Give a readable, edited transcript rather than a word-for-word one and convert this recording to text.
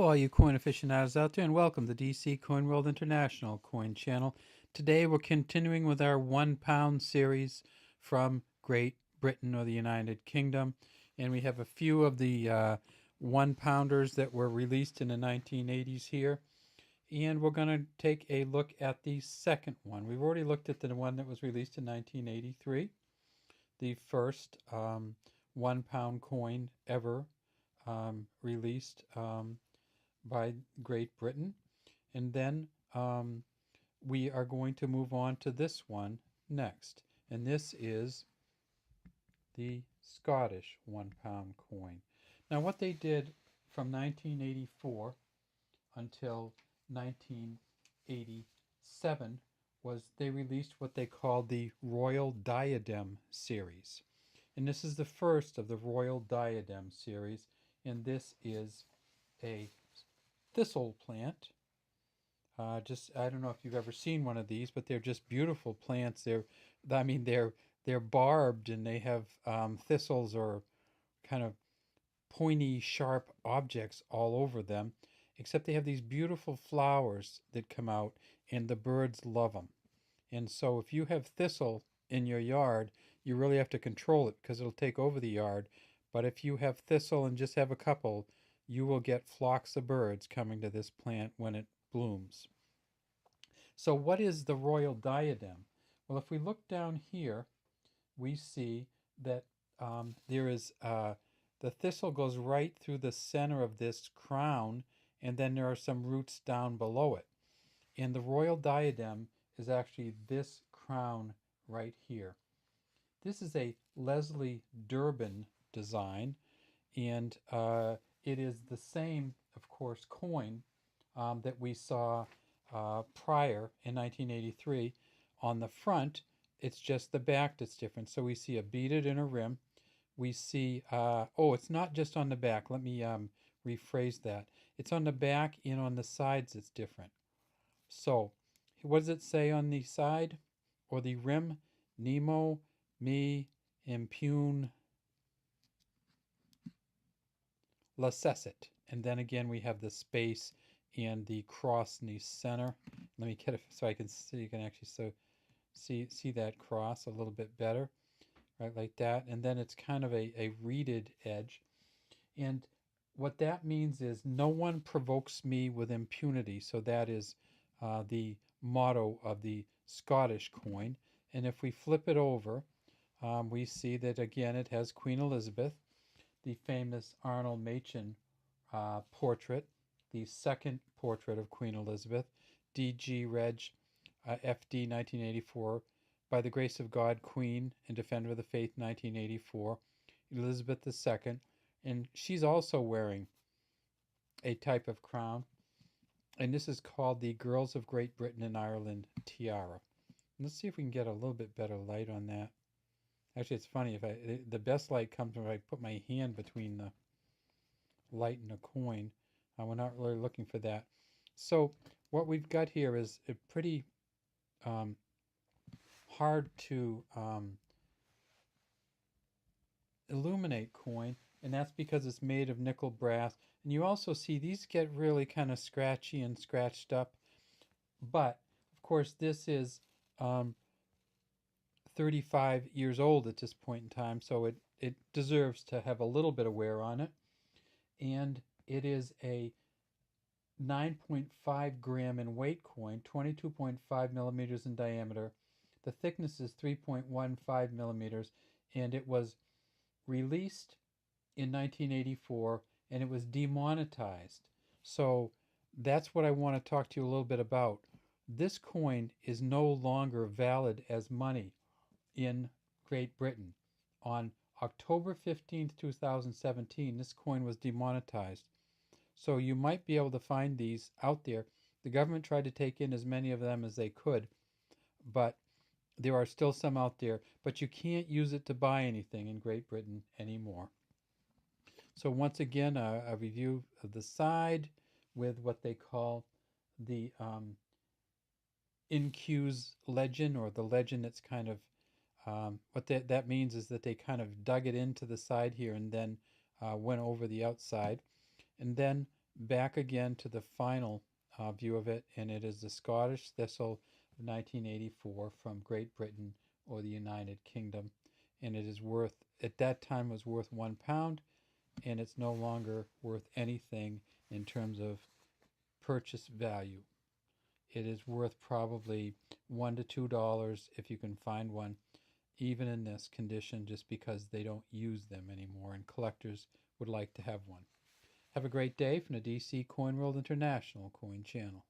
all you coin aficionados out there, and welcome to DC Coin World International Coin Channel. Today we're continuing with our £1 series from Great Britain or the United Kingdom, and we have a few of the £1 that were released in the 1980s here, and we're going to take a look at the second one. We've already looked at the one that was released in 1983, the first £1 coin ever released by Great Britain. And then we are going to move on to this one next. And this is the Scottish £1 coin. Now, what they did from 1984 until 1987 was they released what they called the Royal Diadem series. And this is the first of the Royal Diadem series. And this is a thistle plant. I don't know if you've ever seen one of these, but they're just beautiful plants. They're barbed, and they have thistles or kind of pointy, sharp objects all over them. Except they have these beautiful flowers that come out, and the birds love them. And so, if you have thistle in your yard, you really have to control it because it'll take over the yard. But if you have thistle and just have a couple, you will get flocks of birds coming to this plant when it blooms. So what is the royal diadem? Well, if we look down here, we see that there is the thistle goes right through the center of this crown, and then there are some roots down below it. And the royal diadem is actually this crown right here. This is a Leslie Durbin design, and it is the same, of course, coin that we saw prior in 1983. On the front, it's just the back that's different. So we see a beaded inner rim. We see, it's not just on the back. Let me rephrase that. It's on the back and on the sides it's different. So what does it say on the side or the rim? Nemo me impune lacessit. And then again we have the space and the cross in the center. Let me get it so I can see. You can actually see that cross a little bit better, right, like that. And then it's kind of a reeded edge. And what that means is no one provokes me with impunity. So that is the motto of the Scottish coin. And if we flip it over, we see that again it has Queen Elizabeth, the famous Arnold Machen portrait, the second portrait of Queen Elizabeth, D.G. Reg. F.D. 1984, by the grace of God, Queen and Defender of the Faith, 1984, Elizabeth II, and she's also wearing a type of crown, and this is called the Girls of Great Britain and Ireland Tiara. Let's see if we can get a little bit better light on that. Actually, it's funny, the best light comes when I put my hand between the light and the coin. We're not really looking for that. So what we've got here is a pretty hard to illuminate coin, and that's because it's made of nickel brass. And you also see these get really kind of scratchy and scratched up. But of course this is 35 years old at this point in time, so it deserves to have a little bit of wear on it. And it is a 9.5 gram in weight coin, 22.5 millimeters in diameter. The thickness is 3.15 millimeters, and it was released in 1984, and it was demonetized. So that's what I want to talk to you a little bit about. This coin is no longer valid as money in Great Britain. On October 15th, 2017, this coin was demonetized. So you might be able to find these out there. The government tried to take in as many of them as they could, but there are still some out there. But you can't use it to buy anything in Great Britain anymore. So once again, a review of the side with what they call the incuse legend, or the legend that's kind of, what that means is that they kind of dug it into the side here and then went over the outside. And then back again to the final view of it, and it is the Scottish Thistle of 1984 from Great Britain or the United Kingdom, and it is worth, at that time was worth £1, and it's no longer worth anything in terms of purchase value. It is worth probably $1 to $2 if you can find one, even in this condition, just because they don't use them anymore and collectors would like to have one. Have a great day from the DC Coin World International Coin Channel.